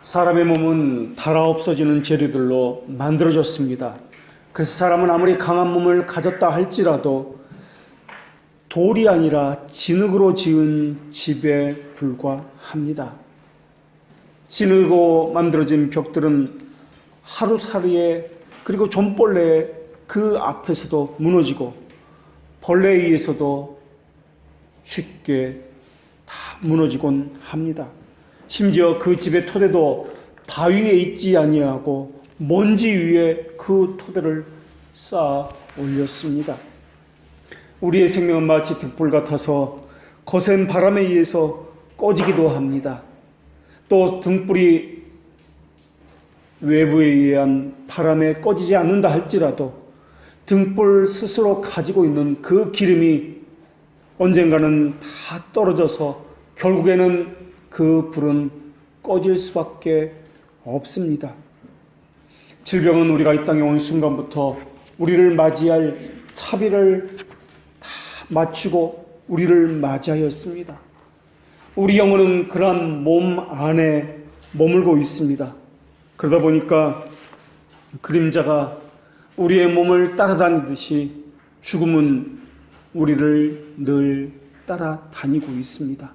사람의 몸은 닳아 없어지는 재료들로 만들어졌습니다. 그래서 사람은 아무리 강한 몸을 가졌다 할지라도 돌이 아니라 진흙으로 지은 집에 불과합니다. 진흙으로 만들어진 벽들은 하루살이에 그리고 좀벌레 그 앞에서도 무너지고 벌레에 의해서도 쉽게 다 무너지곤 합니다. 심지어 그 집의 토대도 바위에 있지 아니하고 먼지 위에 그 토대를 쌓아 올렸습니다. 우리의 생명은 마치 등불 같아서 거센 바람에 의해서 꺼지기도 합니다. 또 등불이 외부에 의한 바람에 꺼지지 않는다 할지라도 등불 스스로 가지고 있는 그 기름이 언젠가는 다 떨어져서 결국에는 그 불은 꺼질 수밖에 없습니다. 질병은 우리가 이 땅에 온 순간부터 우리를 맞이할 차비를 다 맞추고 우리를 맞이하였습니다. 우리 영혼은 그러한 몸 안에 머물고 있습니다. 그러다 보니까 그림자가 우리의 몸을 따라다니듯이 죽음은 우리를 늘 따라다니고 있습니다.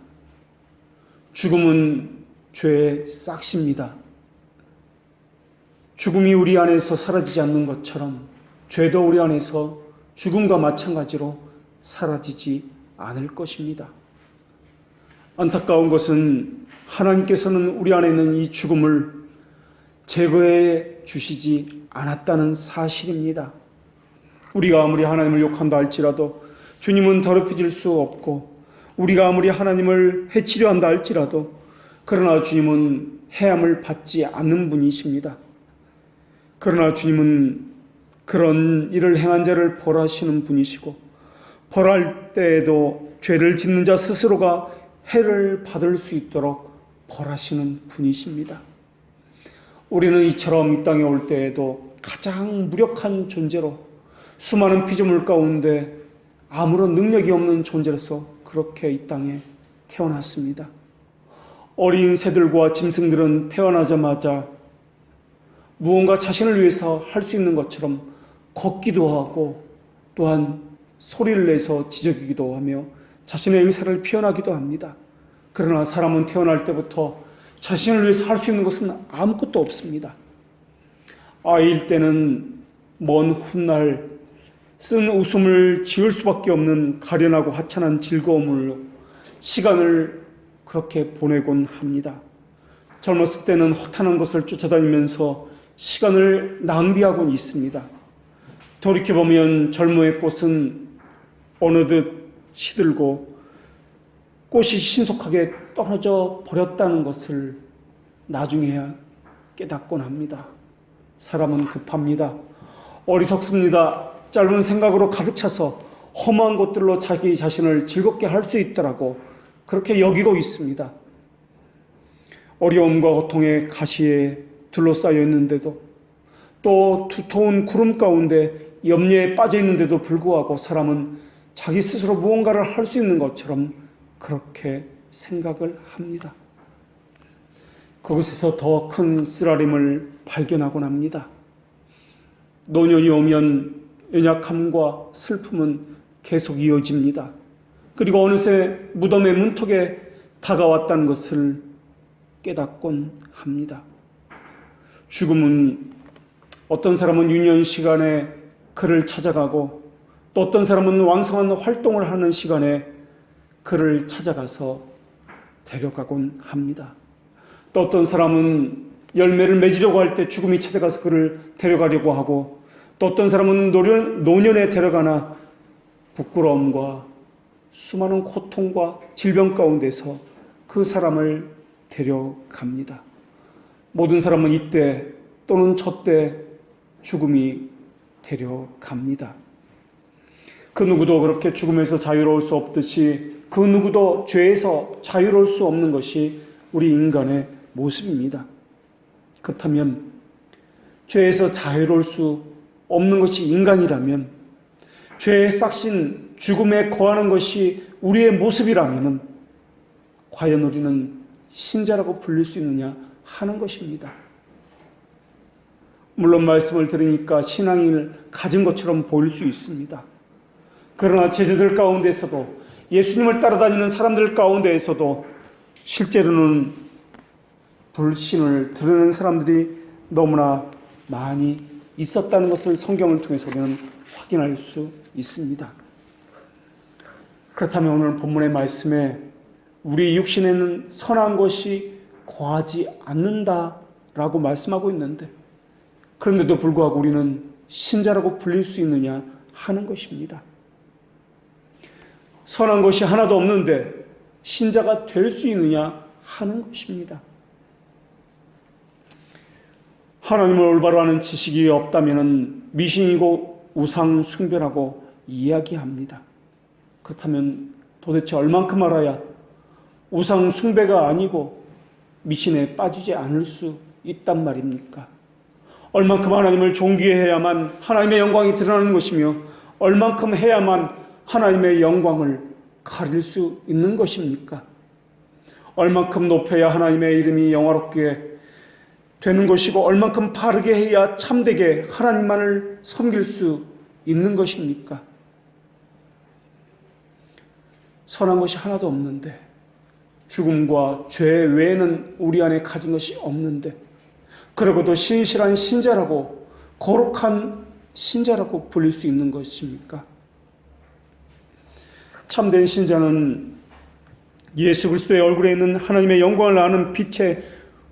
죽음은 죄의 싹시입니다. 죽음이 우리 안에서 사라지지 않는 것처럼 죄도 우리 안에서 죽음과 마찬가지로 사라지지 않을 것입니다. 안타까운 것은 하나님께서는 우리 안에 있는 이 죽음을 제거해 주시지 않았다는 사실입니다. 우리가 아무리 하나님을 욕한다 할지라도 주님은 더럽혀질 수 없고, 우리가 아무리 하나님을 해치려 한다 할지라도 그러나 주님은 해함을 받지 않는 분이십니다. 그러나 주님은 그런 일을 행한 자를 벌하시는 분이시고, 벌할 때에도 죄를 짓는 자 스스로가 해를 받을 수 있도록 벌하시는 분이십니다. 우리는 이처럼 이 땅에 올 때에도 가장 무력한 존재로, 수많은 피조물 가운데 아무런 능력이 없는 존재로서 그렇게 이 땅에 태어났습니다. 어린 새들과 짐승들은 태어나자마자 무언가 자신을 위해서 할 수 있는 것처럼 걷기도 하고, 또한 소리를 내서 지저귀기도 하며 자신의 의사를 표현하기도 합니다. 그러나 사람은 태어날 때부터 자신을 위해서 할 수 있는 것은 아무것도 없습니다. 아이일 때는 먼 훗날 쓴 웃음을 지을 수밖에 없는 가련하고 하찮은 즐거움으로 시간을 그렇게 보내곤 합니다. 젊었을 때는 허탄한 것을 쫓아다니면서 시간을 낭비하곤 있습니다. 돌이켜보면 젊음의 꽃은 어느덧 시들고 꽃이 신속하게 떨어져 버렸다는 것을 나중에야 깨닫곤 합니다. 사람은 급합니다. 어리석습니다. 짧은 생각으로 가득 차서 험한 것들로 자기 자신을 즐겁게 할 수 있더라고 그렇게 여기고 있습니다. 어려움과 고통의 가시에 둘러싸여 있는데도, 또 두터운 구름 가운데 염려에 빠져 있는데도 불구하고 사람은 자기 스스로 무언가를 할 수 있는 것처럼 그렇게 생각을 합니다. 그곳에서 더 큰 쓰라림을 발견하곤 합니다. 노년이 오면 연약함과 슬픔은 계속 이어집니다. 그리고 어느새 무덤의 문턱에 다가왔다는 것을 깨닫곤 합니다. 죽음은 어떤 사람은 유년 시간에 그를 찾아가고, 또 어떤 사람은 왕성한 활동을 하는 시간에 그를 찾아가서 데려가곤 합니다. 또 어떤 사람은 열매를 맺으려고 할 때 죽음이 찾아가서 그를 데려가려고 하고, 또 어떤 사람은 노년에 데려가나 부끄러움과 수많은 고통과 질병 가운데서 그 사람을 데려갑니다. 모든 사람은 이때 또는 저때 죽음이 데려갑니다. 그 누구도 그렇게 죽음에서 자유로울 수 없듯이 그 누구도 죄에서 자유로울 수 없는 것이 우리 인간의 모습입니다. 그렇다면 죄에서 자유로울 수 없는 것이 인간이라면, 죄의 싹신 죽음에 거하는 것이 우리의 모습이라면 과연 우리는 신자라고 불릴 수 있느냐 하는 것입니다. 물론 말씀을 들으니까 신앙을 가진 것처럼 보일 수 있습니다. 그러나 제자들 가운데서도 예수님을 따라다니는 사람들 가운데에서도 실제로는 불신을 드러내는 사람들이 너무나 많이 있었다는 것을 성경을 통해서 우리는 확인할 수 있습니다. 그렇다면 오늘 본문의 말씀에 우리 육신에는 선한 것이 거하지 않는다라고 말씀하고 있는데, 그런데도 불구하고 우리는 신자라고 불릴 수 있느냐 하는 것입니다. 선한 것이 하나도 없는데 신자가 될 수 있느냐 하는 것입니다. 하나님을 올바로 아는 지식이 없다면 미신이고 우상 숭배라고 이야기합니다. 그렇다면 도대체 얼만큼 알아야 우상 숭배가 아니고 미신에 빠지지 않을 수 있단 말입니까? 얼만큼 하나님을 존귀해야만 하나님의 영광이 드러나는 것이며 얼만큼 해야만 하나님의 영광을 가릴 수 있는 것입니까? 얼만큼 높여야 하나님의 이름이 영화롭게 되는 것이고 얼만큼 바르게 해야 참되게 하나님만을 섬길 수 있는 것입니까? 선한 것이 하나도 없는데, 죽음과 죄 외에는 우리 안에 가진 것이 없는데, 그러고도 신실한 신자라고, 거룩한 신자라고 불릴 수 있는 것입니까? 참된 신자는 예수 그리스도의 얼굴에 있는 하나님의 영광을 아는 빛의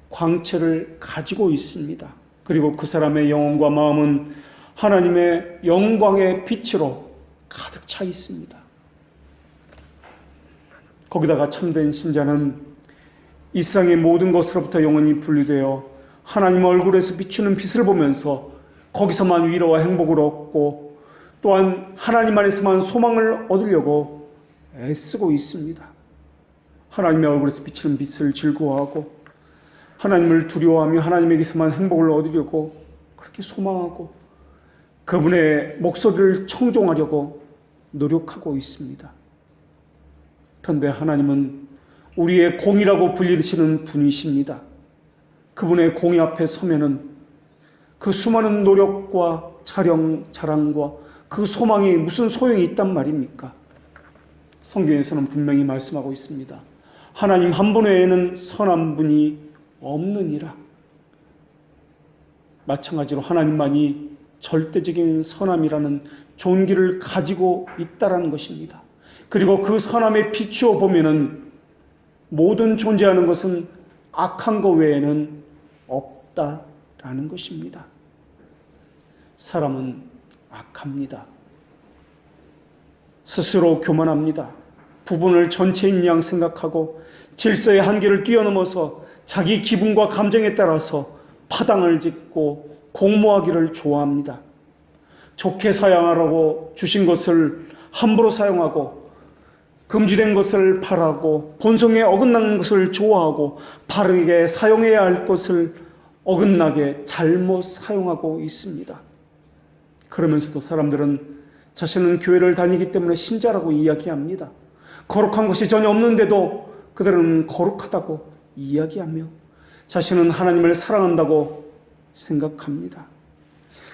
광채를 가지고 있습니다. 그리고 그 사람의 영혼과 마음은 하나님의 영광의 빛으로 가득 차 있습니다. 거기다가 참된 신자는 이 세상의 모든 것으로부터 영원히 분리되어 하나님 얼굴에서 비추는 빛을 보면서 거기서만 위로와 행복을 얻고 또한 하나님 안에서만 소망을 얻으려고 애쓰고 있습니다. 하나님의 얼굴에서 비치는 빛을 즐거워하고 하나님을 두려워하며 하나님에게서만 행복을 얻으려고 그렇게 소망하고 그분의 목소리를 청종하려고 노력하고 있습니다. 그런데 하나님은 우리의 공이라고 불리시는 분이십니다. 그분의 공의 앞에 서면은 그 수많은 노력과 자랑과 그 소망이 무슨 소용이 있단 말입니까? 성경에서는 분명히 말씀하고 있습니다. 하나님 한 분 외에는 선한 분이 없느니라. 마찬가지로 하나님만이 절대적인 선함이라는 존귀를 가지고 있다라는 것입니다. 그리고 그 선함에 비추어 보면은 모든 존재하는 것은 악한 것 외에는 없다라는 것입니다. 사람은 악합니다. 스스로 교만합니다. 부분을 전체인 양 생각하고 질서의 한계를 뛰어넘어서 자기 기분과 감정에 따라서 파당을 짓고 공모하기를 좋아합니다. 좋게 사용하라고 주신 것을 함부로 사용하고 금지된 것을 바라고 본성에 어긋나는 것을 좋아하고 바르게 사용해야 할 것을 어긋나게 잘못 사용하고 있습니다. 그러면서도 사람들은 자신은 교회를 다니기 때문에 신자라고 이야기합니다. 거룩한 것이 전혀 없는데도 그들은 거룩하다고 이야기하며 자신은 하나님을 사랑한다고 생각합니다.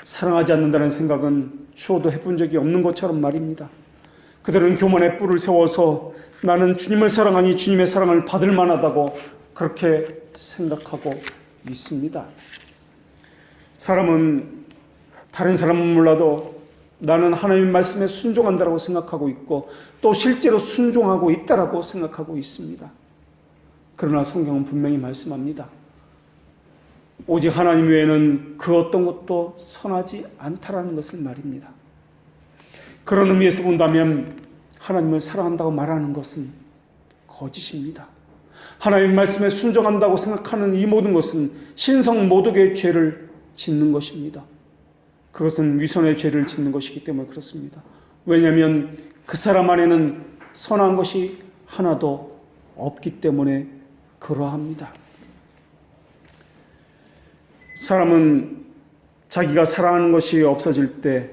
사랑하지 않는다는 생각은 추호도 해본 적이 없는 것처럼 말입니다. 그들은 교만의 뿔을 세워서 나는 주님을 사랑하니 주님의 사랑을 받을 만하다고 그렇게 생각하고 있습니다. 사람은 다른 사람은 몰라도 나는 하나님 말씀에 순종한다고 생각하고 있고 또 실제로 순종하고 있다라고 생각하고 있습니다. 그러나 성경은 분명히 말씀합니다. 오직 하나님 외에는 그 어떤 것도 선하지 않다라는 것을 말입니다. 그런 의미에서 본다면 하나님을 사랑한다고 말하는 것은 거짓입니다. 하나님 말씀에 순종한다고 생각하는 이 모든 것은 신성 모독의 죄를 짓는 것입니다. 그것은 위선의 죄를 짓는 것이기 때문에 그렇습니다. 왜냐하면 그 사람 안에는 선한 것이 하나도 없기 때문에 그러합니다. 사람은 자기가 사랑하는 것이 없어질 때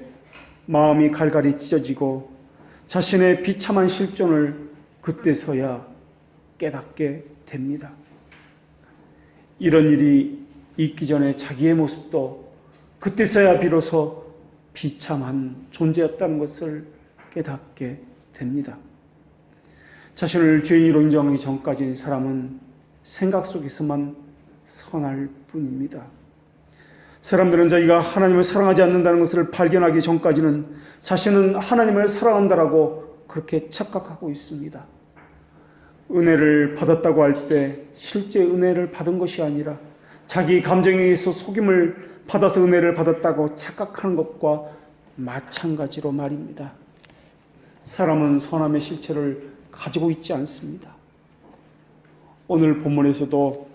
마음이 갈갈이 찢어지고 자신의 비참한 실존을 그때서야 깨닫게 됩니다. 이런 일이 있기 전에 자기의 모습도 그때서야 비로소 비참한 존재였다는 것을 깨닫게 됩니다. 자신을 죄인으로 인정하기 전까지 사람은 생각 속에서만 선할 뿐입니다. 사람들은 자기가 하나님을 사랑하지 않는다는 것을 발견하기 전까지는 자신은 하나님을 사랑한다라고 그렇게 착각하고 있습니다. 은혜를 받았다고 할 때 실제 은혜를 받은 것이 아니라 자기 감정에 의해서 속임을 받아서 은혜를 받았다고 착각하는 것과 마찬가지로 말입니다. 사람은 선함의 실체를 가지고 있지 않습니다. 오늘 본문에서도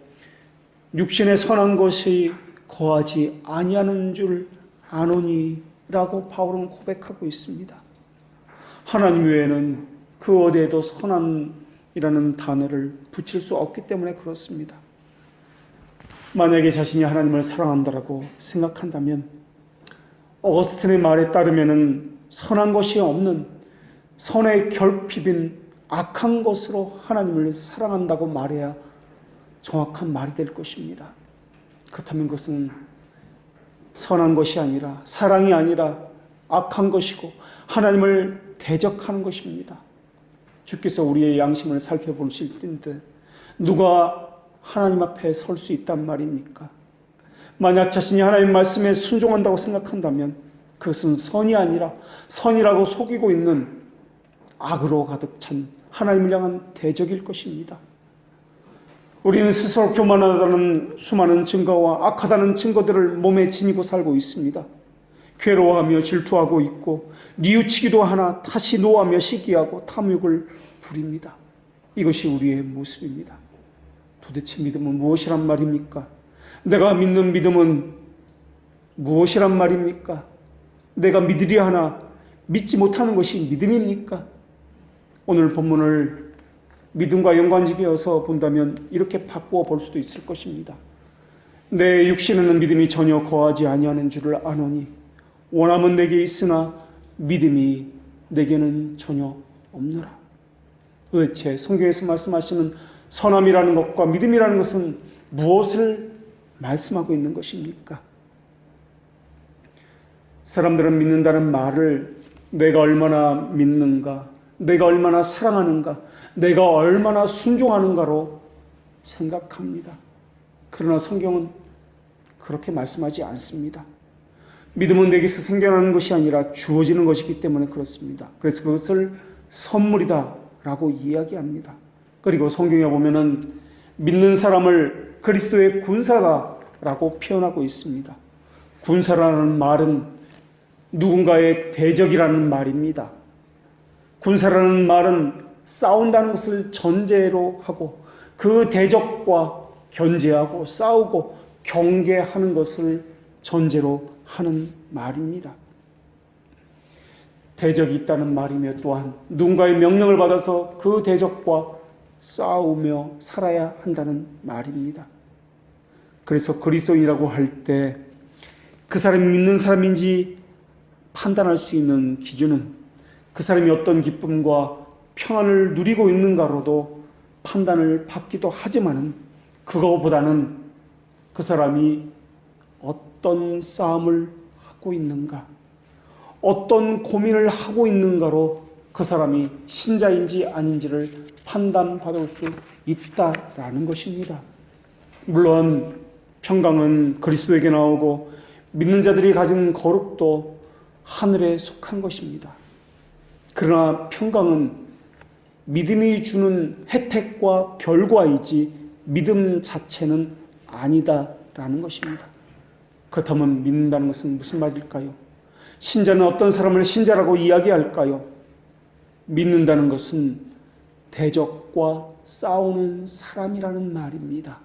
육신의 선한 것이 거하지 아니하는 줄 아노니라고 바울은 고백하고 있습니다. 하나님 외에는 그 어디에도 선한이라는 단어를 붙일 수 없기 때문에 그렇습니다. 만약에 자신이 하나님을 사랑한다라고 생각한다면 어거스틴의 말에 따르면은 선한 것이 없는 선의 결핍인 악한 것으로 하나님을 사랑한다고 말해야 정확한 말이 될 것입니다. 그렇다면 그것은 선한 것이 아니라 사랑이 아니라 악한 것이고 하나님을 대적하는 것입니다. 주께서 우리의 양심을 살펴보실 텐데 누가 하나님 앞에 설 수 있단 말입니까? 만약 자신이 하나님 말씀에 순종한다고 생각한다면 그것은 선이 아니라 선이라고 속이고 있는 악으로 가득 찬 하나님을 향한 대적일 것입니다. 우리는 스스로 교만하다는 수많은 증거와 악하다는 증거들을 몸에 지니고 살고 있습니다. 괴로워하며 질투하고 있고 뉘우치기도 하나 다시 노하며 시기하고 탐욕을 부립니다. 이것이 우리의 모습입니다. 도대체 믿음은 무엇이란 말입니까? 내가 믿는 믿음은 무엇이란 말입니까? 내가 믿으려 하나 믿지 못하는 것이 믿음입니까? 오늘 본문을 믿음과 연관지어서 본다면 이렇게 바꾸어 볼 수도 있을 것입니다. 내 육신에는 믿음이 전혀 거하지 아니하는 줄을 아노니 원함은 내게 있으나 믿음이 내게는 전혀 없노라. 도대체 성경에서 말씀하시는 선함이라는 것과 믿음이라는 것은 무엇을 말씀하고 있는 것입니까? 사람들은 믿는다는 말을 내가 얼마나 믿는가, 내가 얼마나 사랑하는가, 내가 얼마나 순종하는가로 생각합니다. 그러나 성경은 그렇게 말씀하지 않습니다. 믿음은 내게서 생겨나는 것이 아니라 주어지는 것이기 때문에 그렇습니다. 그래서 그것을 선물이다 라고 이야기합니다. 그리고 성경에 보면은 믿는 사람을 그리스도의 군사다라고 표현하고 있습니다. 군사라는 말은 누군가의 대적이라는 말입니다. 군사라는 말은 싸운다는 것을 전제로 하고 그 대적과 견제하고 싸우고 경계하는 것을 전제로 하는 말입니다. 대적이 있다는 말이며 또한 누군가의 명령을 받아서 그 대적과 싸우며 살아야 한다는 말입니다. 그래서 그리스도인이라고 할 때 그 사람이 믿는 사람인지 판단할 수 있는 기준은 그 사람이 어떤 기쁨과 평안을 누리고 있는가로도 판단을 받기도 하지만은 그거보다는 그 사람이 어떤 싸움을 하고 있는가, 어떤 고민을 하고 있는가로 그 사람이 신자인지 아닌지를 판단받을 수 있다라는 것입니다. 물론 평강은 그리스도에게 나오고 믿는 자들이 가진 거룩도 하늘에 속한 것입니다. 그러나 평강은 믿음이 주는 혜택과 결과이지 믿음 자체는 아니다라는 것입니다. 그렇다면 믿는다는 것은 무슨 말일까요? 신자는 어떤 사람을 신자라고 이야기할까요? 믿는다는 것은 대적과 싸우는 사람이라는 말입니다.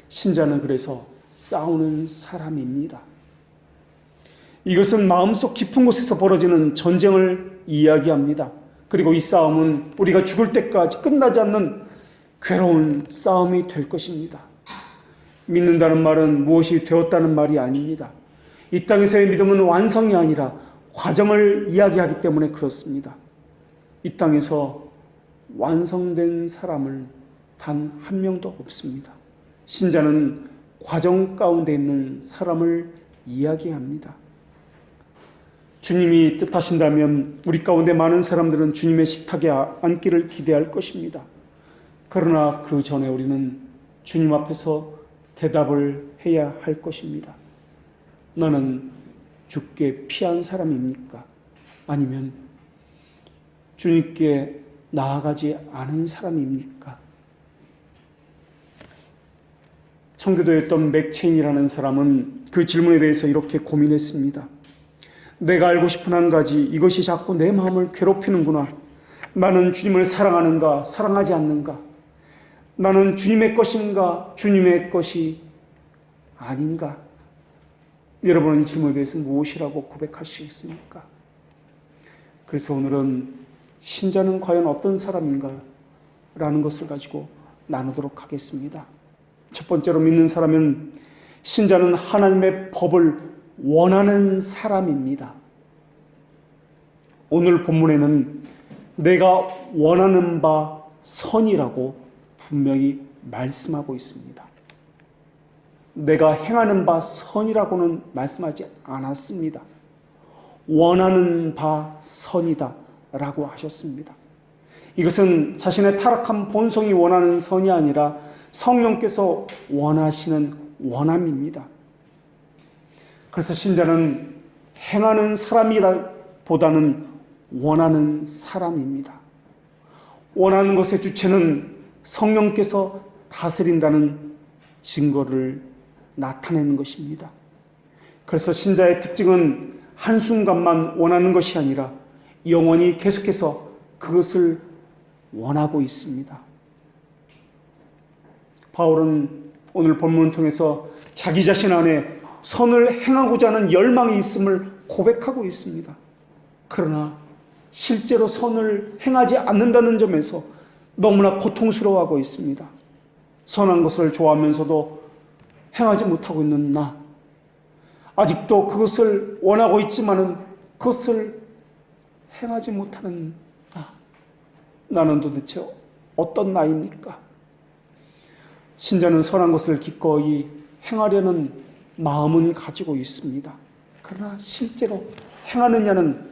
신자는 그래서 싸우는 사람입니다. 이것은 마음속 깊은 곳에서 벌어지는 전쟁을 이야기합니다. 그리고 이 싸움은 우리가 죽을 때까지 끝나지 않는 괴로운 싸움이 될 것입니다. 믿는다는 말은 무엇이 되었다는 말이 아닙니다. 이 땅에서의 믿음은 완성이 아니라 과정을 이야기하기 때문에 그렇습니다. 이 땅에서 완성된 사람을 단 한 명도 없습니다. 신자는 과정 가운데 있는 사람을 이야기합니다. 주님이 뜻하신다면 우리 가운데 많은 사람들은 주님의 식탁에 앉기를 기대할 것입니다. 그러나 그 전에 우리는 주님 앞에서 대답을 해야 할 것입니다. 나는 주께 피한 사람입니까? 아니면 주님께 나아가지 않은 사람입니까? 청교도였던 맥체인이라는 사람은 그 질문에 대해서 이렇게 고민했습니다. 내가 알고 싶은 한 가지, 이것이 자꾸 내 마음을 괴롭히는구나. 나는 주님을 사랑하는가, 사랑하지 않는가? 나는 주님의 것인가, 주님의 것이 아닌가? 여러분은 이 질문에 대해서 무엇이라고 고백하시겠습니까? 그래서 오늘은 신자는 과연 어떤 사람인가? 라는 것을 가지고 나누도록 하겠습니다. 첫 번째로 믿는 사람은 신자는 하나님의 법을 원하는 사람입니다. 오늘 본문에는 내가 원하는 바 선이라고 분명히 말씀하고 있습니다. 내가 행하는 바 선이라고는 말씀하지 않았습니다. 원하는 바 선이다 라고 하셨습니다. 이것은 자신의 타락한 본성이 원하는 선이 아니라 성령께서 원하시는 원함입니다. 그래서 신자는 행하는 사람이라보다는 원하는 사람입니다. 원하는 것의 주체는 성령께서 다스린다는 증거를 나타내는 것입니다. 그래서 신자의 특징은 한순간만 원하는 것이 아니라 영원히 계속해서 그것을 원하고 있습니다. 바울은 오늘 본문을 통해서 자기 자신 안에 선을 행하고자 하는 열망이 있음을 고백하고 있습니다. 그러나 실제로 선을 행하지 않는다는 점에서 너무나 고통스러워하고 있습니다. 선한 것을 좋아하면서도 행하지 못하고 있는 나, 아직도 그것을 원하고 있지만은 그것을 행하지 못하는 나, 나는 도대체 어떤 나입니까? 신자는 선한 것을 기꺼이 행하려는 마음은 가지고 있습니다. 그러나 실제로 행하느냐는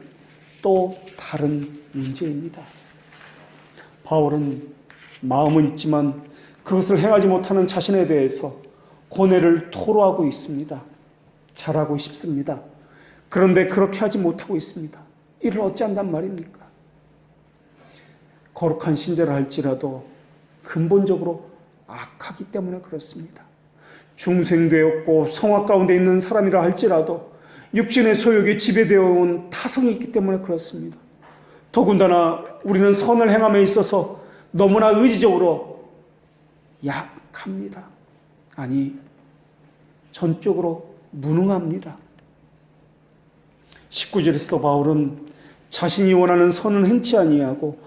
또 다른 문제입니다. 바울은 마음은 있지만 그것을 행하지 못하는 자신에 대해서 고뇌를 토로하고 있습니다. 잘하고 싶습니다. 그런데 그렇게 하지 못하고 있습니다. 이를 어찌한단 말입니까? 거룩한 신자를 할지라도 근본적으로 악하기 때문에 그렇습니다. 중생되었고 성악 가운데 있는 사람이라 할지라도 육신의 소욕에 지배되어 온 타성이 있기 때문에 그렇습니다. 더군다나 우리는 선을 행함에 있어서 너무나 의지적으로 약합니다. 아니, 전적으로 무능합니다. 19절에서도 바울은 자신이 원하는 선은 행치 아니하고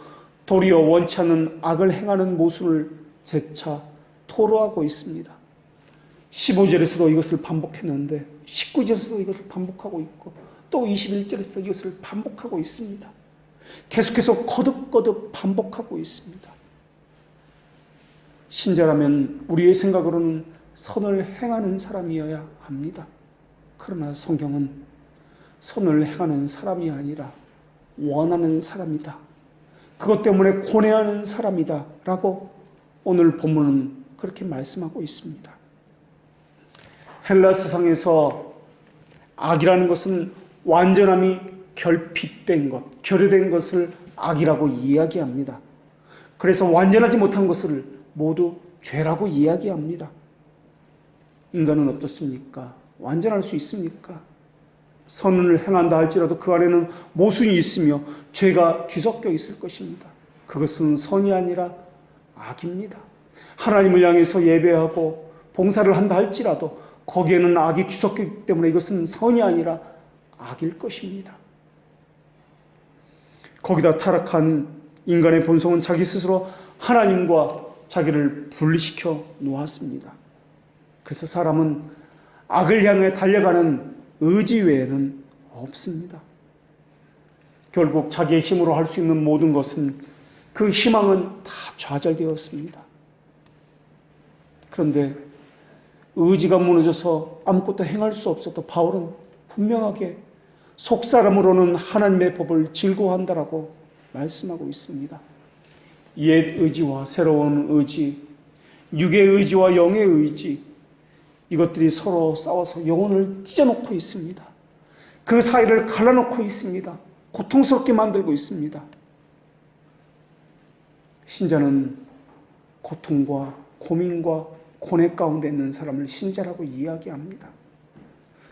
도리어 원치 않는 악을 행하는 모습을 재차 토로하고 있습니다. 15절에서도 이것을 반복했는데 19절에서도 이것을 반복하고 있고 또 21절에서도 이것을 반복하고 있습니다. 계속해서 거듭거듭 반복하고 있습니다. 신자라면 우리의 생각으로는 선을 행하는 사람이어야 합니다. 그러나 성경은 선을 행하는 사람이 아니라 원하는 사람이다. 그것 때문에 고뇌하는 사람이다 라고 오늘 본문은 그렇게 말씀하고 있습니다. 헬라 세상에서 악이라는 것은 완전함이 결핍된 것, 결여된 것을 악이라고 이야기합니다. 그래서 완전하지 못한 것을 모두 죄라고 이야기합니다. 인간은 어떻습니까? 완전할 수 있습니까? 선을 행한다 할지라도 그 안에는 모순이 있으며 죄가 뒤섞여 있을 것입니다. 그것은 선이 아니라 악입니다. 하나님을 향해서 예배하고 봉사를 한다 할지라도 거기에는 악이 뒤섞이기 때문에 이것은 선이 아니라 악일 것입니다. 거기다 타락한 인간의 본성은 자기 스스로 하나님과 자기를 분리시켜 놓았습니다. 그래서 사람은 악을 향해 달려가는 의지 외에는 없습니다. 결국 자기의 힘으로 할 수 있는 모든 것은 그 희망은 다 좌절되었습니다. 그런데 의지가 무너져서 아무것도 행할 수 없어도 바울은 분명하게 속사람으로는 하나님의 법을 즐거워한다라고 말씀하고 있습니다. 옛 의지와 새로운 의지, 육의 의지와 영의 의지, 이것들이 서로 싸워서 영혼을 찢어놓고 있습니다. 그 사이를 갈라놓고 있습니다. 고통스럽게 만들고 있습니다. 신자는 고통과 고민과 고뇌 가운데 있는 사람을 신자라고 이야기합니다.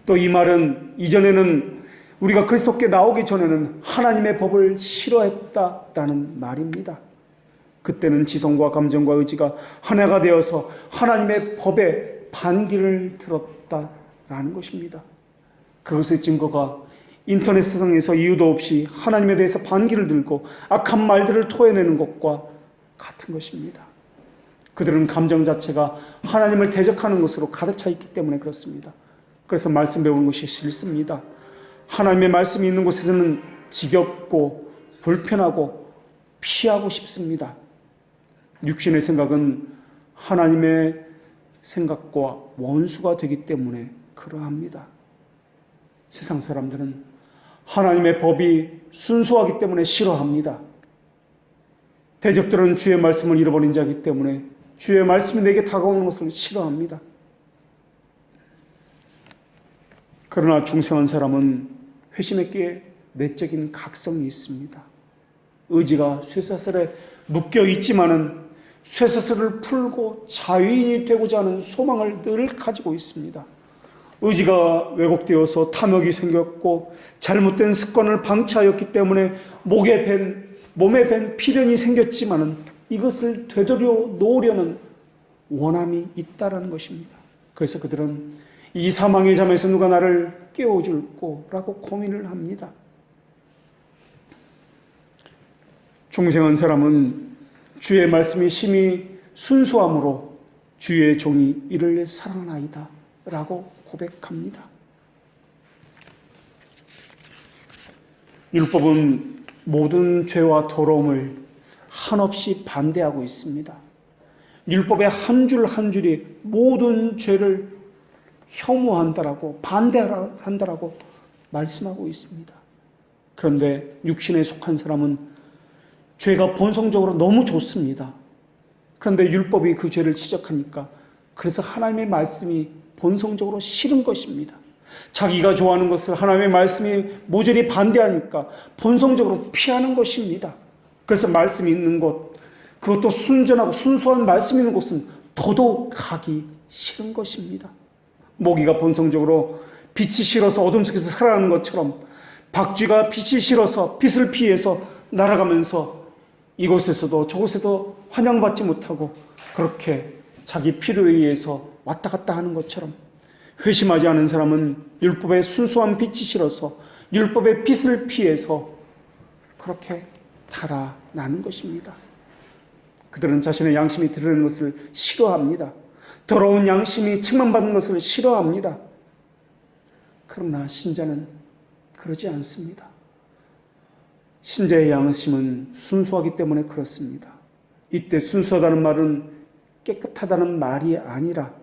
또 이 말은 이전에는 우리가 그리스도께 나오기 전에는 하나님의 법을 싫어했다라는 말입니다. 그때는 지성과 감정과 의지가 하나가 되어서 하나님의 법에 반기를 들었다라는 것입니다. 그것의 증거가 인터넷 세상에서 이유도 없이 하나님에 대해서 반기를 들고 악한 말들을 토해내는 것과 같은 것입니다. 그들은 감정 자체가 하나님을 대적하는 것으로 가득 차 있기 때문에 그렇습니다. 그래서 말씀 배우는 것이 싫습니다. 하나님의 말씀이 있는 곳에서는 지겹고 불편하고 피하고 싶습니다. 육신의 생각은 하나님의 생각과 원수가 되기 때문에 그러합니다. 세상 사람들은 하나님의 법이 순수하기 때문에 싫어합니다. 대적들은 주의 말씀을 잃어버린 자이기 때문에 주의 말씀이 내게 다가오는 것을 싫어합니다. 그러나 중생한 사람은 회심에게 내적인 각성이 있습니다. 의지가 쇠사슬에 묶여 있지만은 쇠사슬을 풀고 자유인이 되고자 하는 소망을 늘 가지고 있습니다. 의지가 왜곡되어서 탐욕이 생겼고 잘못된 습관을 방치하였기 때문에 몸에 밴 필연이 생겼지만은 이것을 되돌려 놓으려는 원함이 있다라는 것입니다. 그래서 그들은 이 사망의 잠에서 누가 나를 깨워줄꼬라고 고민을 합니다. 중생한 사람은 주의 말씀이 심히 순수함으로 주의 종이 이를 사랑하나이다 라고 고백합니다. 율법은 모든 죄와 더러움을 한없이 반대하고 있습니다. 율법의 한 줄 한 줄이 모든 죄를 혐오한다라고 반대한다라고 말씀하고 있습니다. 그런데 육신에 속한 사람은 죄가 본성적으로 너무 좋습니다. 그런데 율법이 그 죄를 지적하니까 그래서 하나님의 말씀이 본성적으로 싫은 것입니다. 자기가 좋아하는 것을 하나님의 말씀이 모조리 반대하니까 본성적으로 피하는 것입니다. 그래서 말씀이 있는 곳, 그것도 순전하고 순수한 말씀이 있는 곳은 더더욱 가기 싫은 것입니다. 모기가 본성적으로 빛이 싫어서 어둠 속에서 살아가는 것처럼 박쥐가 빛이 싫어서 빛을 피해서 날아가면서 이곳에서도 저곳에도 환영받지 못하고 그렇게 자기 필요에 의해서 왔다 갔다 하는 것처럼 회심하지 않은 사람은 율법의 순수한 빛이 싫어서 율법의 빛을 피해서 그렇게 달아나는 것입니다. 그들은 자신의 양심이 드러나는 것을 싫어합니다. 더러운 양심이 책망받는 것을 싫어합니다. 그러나 신자는 그러지 않습니다. 신자의 양심은 순수하기 때문에 그렇습니다. 이때 순수하다는 말은 깨끗하다는 말이 아니라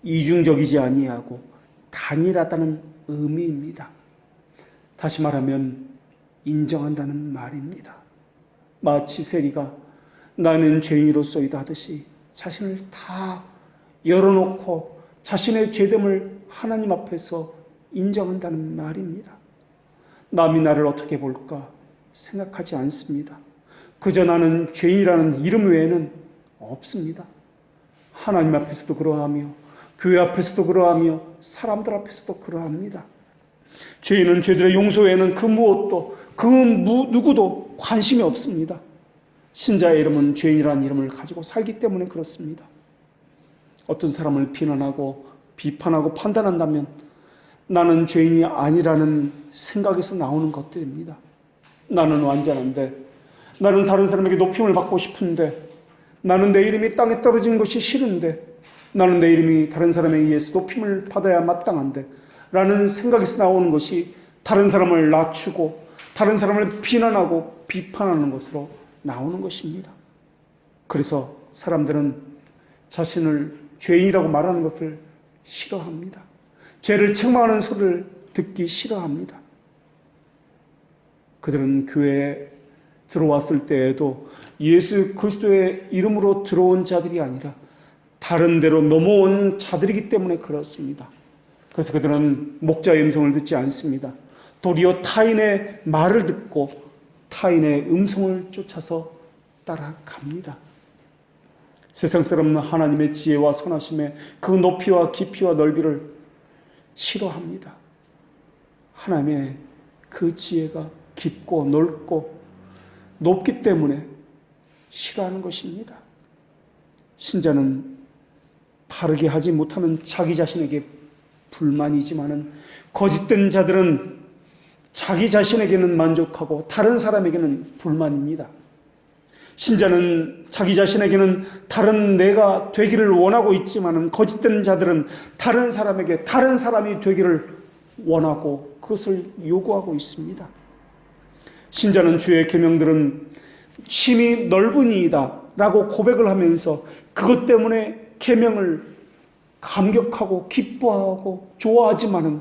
이중적이지 아니하고 단일하다는 의미입니다. 다시 말하면 인정한다는 말입니다. 마치 세리가 나는 죄인으로서이다 하듯이 자신을 다 열어놓고 자신의 죄됨을 하나님 앞에서 인정한다는 말입니다. 남이 나를 어떻게 볼까 생각하지 않습니다. 그저 나는 죄인이라는 이름 외에는 없습니다. 하나님 앞에서도 그러하며 교회 앞에서도 그러하며 사람들 앞에서도 그러합니다. 죄인은 죄들의 용서 외에는 그 무엇도 누구도 관심이 없습니다. 신자의 이름은 죄인이라는 이름을 가지고 살기 때문에 그렇습니다. 어떤 사람을 비난하고 비판하고 판단한다면 나는 죄인이 아니라는 생각에서 나오는 것들입니다. 나는 완전한데, 나는 다른 사람에게 높임을 받고 싶은데, 나는 내 이름이 땅에 떨어지는 것이 싫은데, 나는 내 이름이 다른 사람에 의해서 높임을 받아야 마땅한데 라는 생각에서 나오는 것이 다른 사람을 낮추고 다른 사람을 비난하고 비판하는 것으로 나오는 것입니다. 그래서 사람들은 자신을 죄인이라고 말하는 것을 싫어합니다. 죄를 책망하는 소리를 듣기 싫어합니다. 그들은 교회에 들어왔을 때에도 예수 그리스도의 이름으로 들어온 자들이 아니라 다른 데로 넘어온 자들이기 때문에 그렇습니다. 그래서 그들은 목자의 음성을 듣지 않습니다. 도리어 타인의 말을 듣고 타인의 음성을 쫓아서 따라갑니다. 세상 사람은 하나님의 지혜와 선하심의 그 높이와 깊이와 넓이를 싫어합니다. 하나님의 그 지혜가 깊고 넓고 높기 때문에 싫어하는 것입니다. 신자는 바르게 하지 못하는 자기 자신에게 불만이지만은 거짓된 자들은 자기 자신에게는 만족하고 다른 사람에게는 불만입니다. 신자는 자기 자신에게는 다른 내가 되기를 원하고 있지만은 거짓된 자들은 다른 사람에게 다른 사람이 되기를 원하고 그것을 요구하고 있습니다. 신자는 주의 계명들은 심히 넓으니이다 라고 고백을 하면서 그것 때문에 계명을 감격하고 기뻐하고 좋아하지만은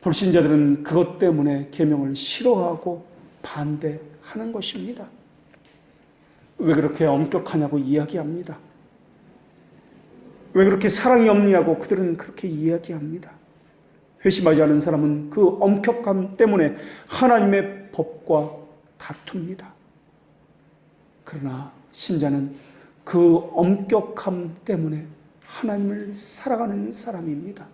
불신자들은 그것 때문에 계명을 싫어하고 반대하는 것입니다. 왜 그렇게 엄격하냐고 이야기합니다. 왜 그렇게 사랑이 없냐고 그들은 그렇게 이야기합니다. 회심하지 않은 사람은 그 엄격함 때문에 하나님의 법과 다툽니다. 그러나 신자는 그 엄격함 때문에 하나님을 사랑하는 사람입니다.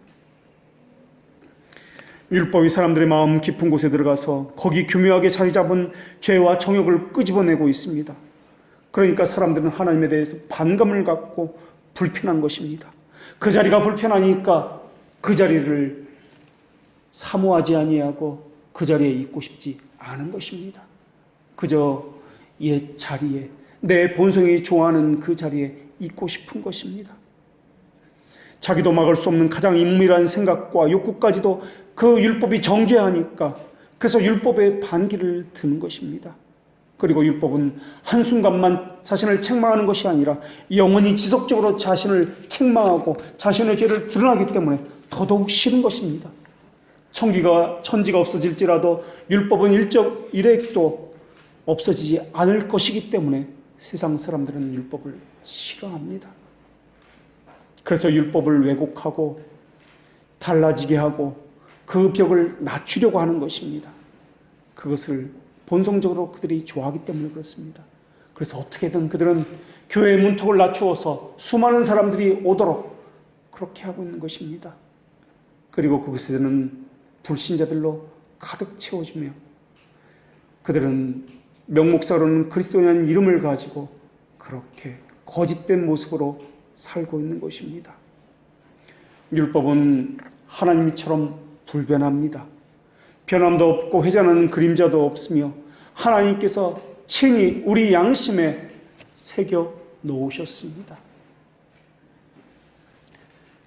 율법이 사람들의 마음 깊은 곳에 들어가서 거기 교묘하게 자리 잡은 죄와 정욕을 끄집어내고 있습니다. 그러니까 사람들은 하나님에 대해서 반감을 갖고 불편한 것입니다. 그 자리가 불편하니까 그 자리를 사모하지 아니하고 그 자리에 있고 싶지 않은 것입니다. 그저 옛 자리에 내 본성이 좋아하는 그 자리에 있고 싶은 것입니다. 자기도 막을 수 없는 가장 은밀한 생각과 욕구까지도 그 율법이 정죄하니까 그래서 율법에 반기를 드는 것입니다. 그리고 율법은 한순간만 자신을 책망하는 것이 아니라 영원히 지속적으로 자신을 책망하고 자신의 죄를 드러나기 때문에 더더욱 싫은 것입니다. 천지가 없어질지라도 율법은 일액도 없어지지 않을 것이기 때문에 세상 사람들은 율법을 싫어합니다. 그래서 율법을 왜곡하고 달라지게 하고 그 벽을 낮추려고 하는 것입니다. 그것을 본성적으로 그들이 좋아하기 때문에 그렇습니다. 그래서 어떻게든 그들은 교회의 문턱을 낮추어서 수많은 사람들이 오도록 그렇게 하고 있는 것입니다. 그리고 그것에는 불신자들로 가득 채워지며 그들은 명목사로는 그리스도라는 이름을 가지고 그렇게 거짓된 모습으로 살고 있는 것입니다. 율법은 하나님처럼 불변합니다. 변함도 없고 회전하는 그림자도 없으며 하나님께서 친히 우리 양심에 새겨 놓으셨습니다.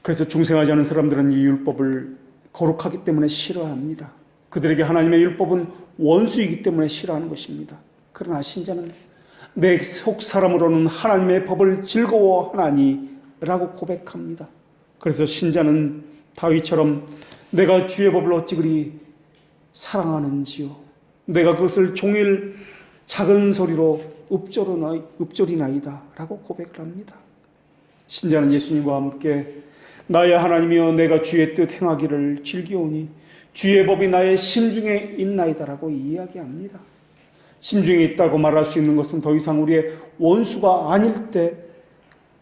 그래서 중생하지 않은 사람들은 이 율법을 거룩하기 때문에 싫어합니다. 그들에게 하나님의 율법은 원수이기 때문에 싫어하는 것입니다. 그러나 신자는 내 속 사람으로는 하나님의 법을 즐거워하나니 라고 고백합니다. 그래서 신자는 다윗처럼 내가 주의 법을 어찌 그리 사랑하는지요. 내가 그것을 종일 작은 소리로 읊조리나이다 라고 고백을 합니다. 신자는 예수님과 함께 나의 하나님이여 내가 주의 뜻 행하기를 즐기오니 주의 법이 나의 심중에 있나이다 라고 이야기합니다. 심중에 있다고 말할 수 있는 것은 더 이상 우리의 원수가 아닐 때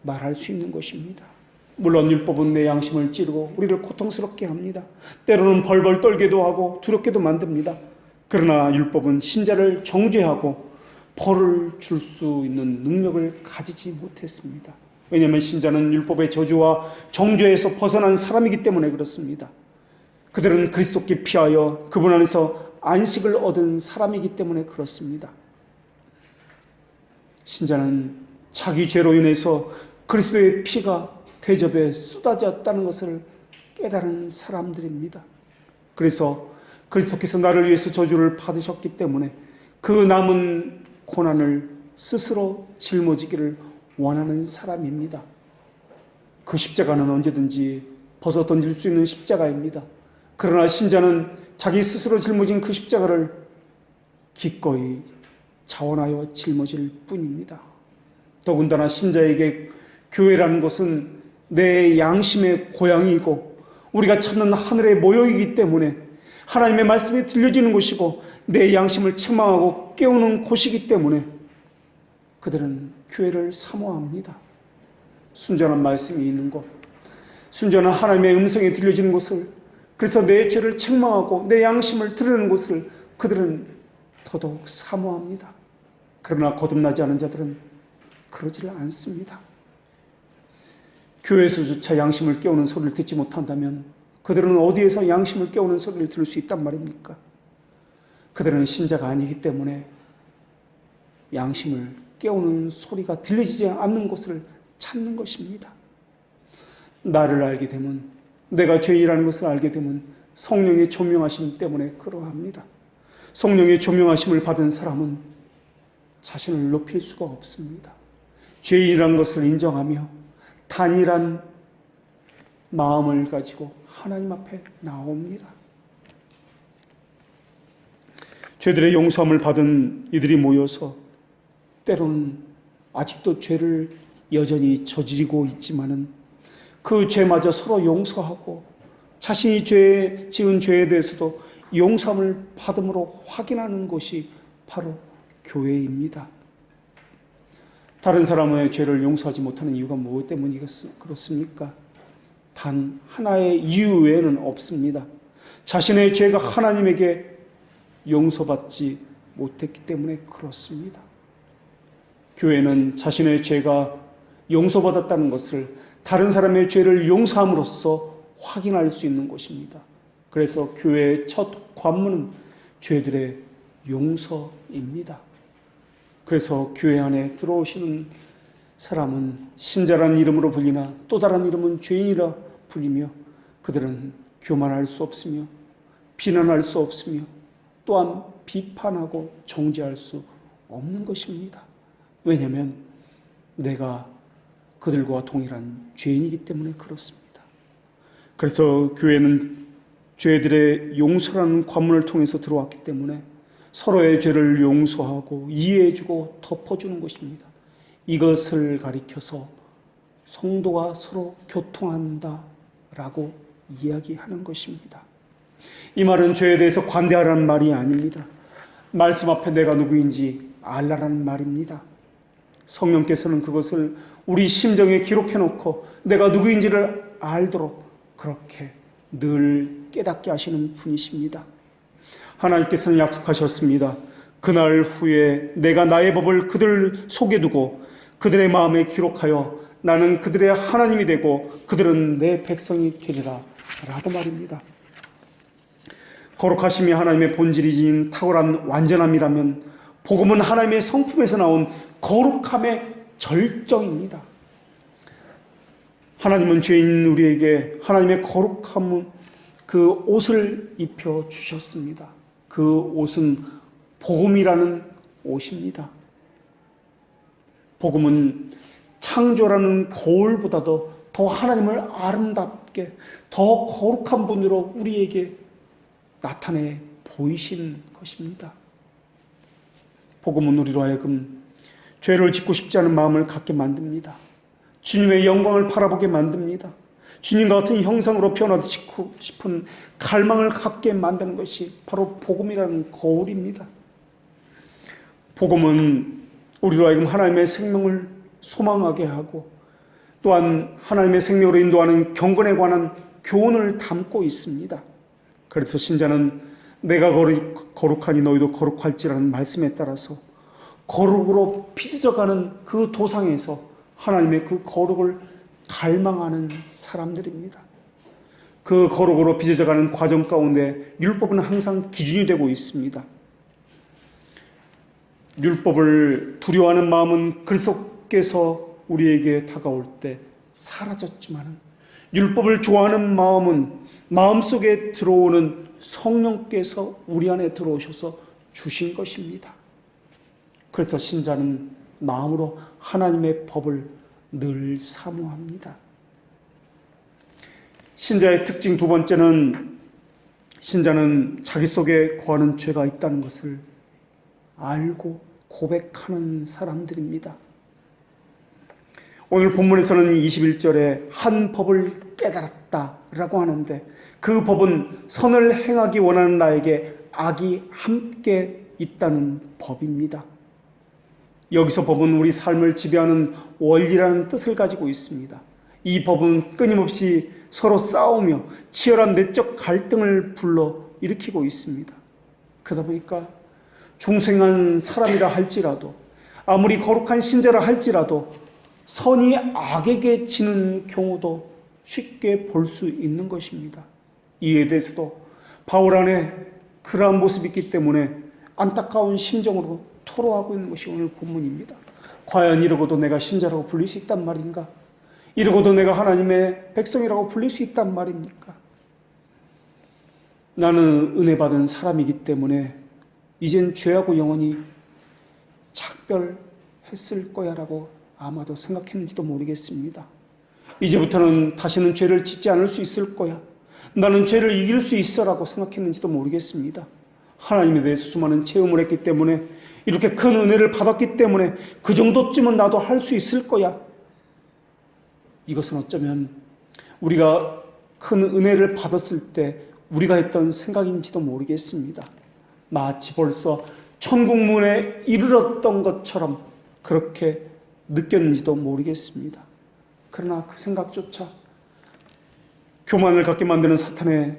말할 수 있는 것입니다. 물론 율법은 내 양심을 찌르고 우리를 고통스럽게 합니다. 때로는 벌벌 떨게도 하고 두렵게도 만듭니다. 그러나 율법은 신자를 정죄하고 벌을 줄 수 있는 능력을 가지지 못했습니다. 왜냐하면 신자는 율법의 저주와 정죄에서 벗어난 사람이기 때문에 그렇습니다. 그들은 그리스도께 피하여 그분 안에서 안식을 얻은 사람이기 때문에 그렇습니다. 신자는 자기 죄로 인해서 그리스도의 피가 대접에 쏟아졌다는 것을 깨달은 사람들입니다. 그래서 그리스도께서 나를 위해서 저주를 받으셨기 때문에 그 남은 고난을 스스로 짊어지기를 원하는 사람입니다. 그 십자가는 언제든지 벗어 던질 수 있는 십자가입니다. 그러나 신자는 자기 스스로 짊어진 그 십자가를 기꺼이 자원하여 짊어질 뿐입니다. 더군다나 신자에게 교회라는 것은 내 양심의 고향이고 우리가 찾는 하늘의 모형이기 때문에 하나님의 말씀이 들려지는 곳이고 내 양심을 책망하고 깨우는 곳이기 때문에 그들은 교회를 사모합니다. 순전한 말씀이 있는 곳, 순전한 하나님의 음성이 들려지는 곳을, 그래서 내 죄를 책망하고 내 양심을 드러내는 곳을 그들은 더더욱 사모합니다. 그러나 거듭나지 않은 자들은 그러지를 않습니다. 교회에서조차 양심을 깨우는 소리를 듣지 못한다면 그들은 어디에서 양심을 깨우는 소리를 들을 수 있단 말입니까? 그들은 신자가 아니기 때문에 양심을 깨우는 소리가 들려지지 않는 곳을 찾는 것입니다. 나를 알게 되면, 내가 죄인이라는 것을 알게 되면 성령의 조명하심 때문에 그러합니다. 성령의 조명하심을 받은 사람은 자신을 높일 수가 없습니다. 죄인이라는 것을 인정하며 단일한 마음을 가지고 하나님 앞에 나옵니다. 죄들의 용서함을 받은 이들이 모여서 때로는 아직도 죄를 여전히 저지르고 있지만은 그 죄마저 서로 용서하고 자신이 지은 죄에 대해서도 용서함을 받음으로 확인하는 것이 바로 교회입니다. 다른 사람의 죄를 용서하지 못하는 이유가 무엇 때문이 그렇습니까? 단 하나의 이유 외에는 없습니다. 자신의 죄가 하나님에게 용서받지 못했기 때문에 그렇습니다. 교회는 자신의 죄가 용서받았다는 것을 다른 사람의 죄를 용서함으로써 확인할 수 있는 곳입니다. 그래서 교회의 첫 관문은 죄들의 용서입니다. 그래서 교회 안에 들어오시는 사람은 신자라는 이름으로 불리나 또 다른 이름은 죄인이라 불리며 그들은 교만할 수 없으며 비난할 수 없으며 또한 비판하고 정죄할 수 없는 것입니다. 왜냐하면 내가 그들과 동일한 죄인이기 때문에 그렇습니다. 그래서 교회는 죄들의 용서라는 관문을 통해서 들어왔기 때문에 서로의 죄를 용서하고 이해해주고 덮어주는 것입니다. 이것을 가리켜서 성도가 서로 교통한다라고 이야기하는 것입니다. 이 말은 죄에 대해서 관대하라는 말이 아닙니다. 말씀 앞에 내가 누구인지 알라라는 말입니다. 성령께서는 그것을 우리 심정에 기록해놓고 내가 누구인지를 알도록 그렇게 늘 깨닫게 하시는 분이십니다. 하나님께서는 약속하셨습니다. 그날 후에 내가 나의 법을 그들 속에 두고 그들의 마음에 기록하여 나는 그들의 하나님이 되고 그들은 내 백성이 되리라 라고 말입니다. 거룩하심이 하나님의 본질이신 탁월한 완전함이라면 복음은 하나님의 성품에서 나온 거룩함의 절정입니다. 하나님은 죄인 우리에게 하나님의 거룩함 그 옷을 입혀 주셨습니다. 그 옷은 복음이라는 옷입니다. 복음은 창조라는 거울보다도 더 하나님을 아름답게 더 거룩한 분으로 우리에게 나타내 보이신 것입니다. 복음은 우리로 하여금 죄를 짓고 싶지 않은 마음을 갖게 만듭니다. 주님의 영광을 바라보게 만듭니다. 주님과 같은 형상으로 변화되고 싶은 갈망을 갖게 만드는 것이 바로 복음이라는 거울입니다. 복음은 우리로 하여금 하나님의 생명을 소망하게 하고 또한 하나님의 생명으로 인도하는 경건에 관한 교훈을 담고 있습니다. 그래서 신자는 내가 거룩하니 너희도 거룩할지라는 말씀에 따라서 거룩으로 빚어져가는 그 도상에서 하나님의 그 거룩을 갈망하는 사람들입니다. 그 거룩으로 빚어져가는 과정 가운데 율법은 항상 기준이 되고 있습니다. 율법을 두려워하는 마음은 그리스도께서 우리에게 다가올 때 사라졌지만 율법을 좋아하는 마음은 마음속에 들어오는 성령께서 우리 안에 들어오셔서 주신 것입니다. 그래서 신자는 마음으로 하나님의 법을 늘 사모합니다. 신자의 특징 두 번째는 신자는 자기 속에 거하는 죄가 있다는 것을 알고 고백하는 사람들입니다. 오늘 본문에서는 21절에 한 법을 깨달았다라고 하는데 그 법은 선을 행하기 원하는 나에게 악이 함께 있다는 법입니다. 여기서 법은 우리 삶을 지배하는 원리라는 뜻을 가지고 있습니다. 이 법은 끊임없이 서로 싸우며 치열한 내적 갈등을 불러 일으키고 있습니다. 그러다 보니까 중생한 사람이라 할지라도 아무리 거룩한 신자라 할지라도 선이 악에게 지는 경우도 쉽게 볼 수 있는 것입니다. 이에 대해서도 바울 안에 그러한 모습이 있기 때문에 안타까운 심정으로 토로하고 있는 것이 오늘 본문입니다. 과연 이러고도 내가 신자라고 불릴 수 있단 말인가? 이러고도 내가 하나님의 백성이라고 불릴 수 있단 말입니까? 나는 은혜 받은 사람이기 때문에 이젠 죄하고 영원히 작별했을 거야 라고 아마도 생각했는지도 모르겠습니다. 이제부터는 다시는 죄를 짓지 않을 수 있을 거야. 나는 죄를 이길 수 있어 라고 생각했는지도 모르겠습니다. 하나님에 대해서 수많은 체험을 했기 때문에 이렇게 큰 은혜를 받았기 때문에 그 정도쯤은 나도 할 수 있을 거야. 이것은 어쩌면 우리가 큰 은혜를 받았을 때 우리가 했던 생각인지도 모르겠습니다. 마치 벌써 천국문에 이르렀던 것처럼 그렇게 느꼈는지도 모르겠습니다. 그러나 그 생각조차 교만을 갖게 만드는 사탄의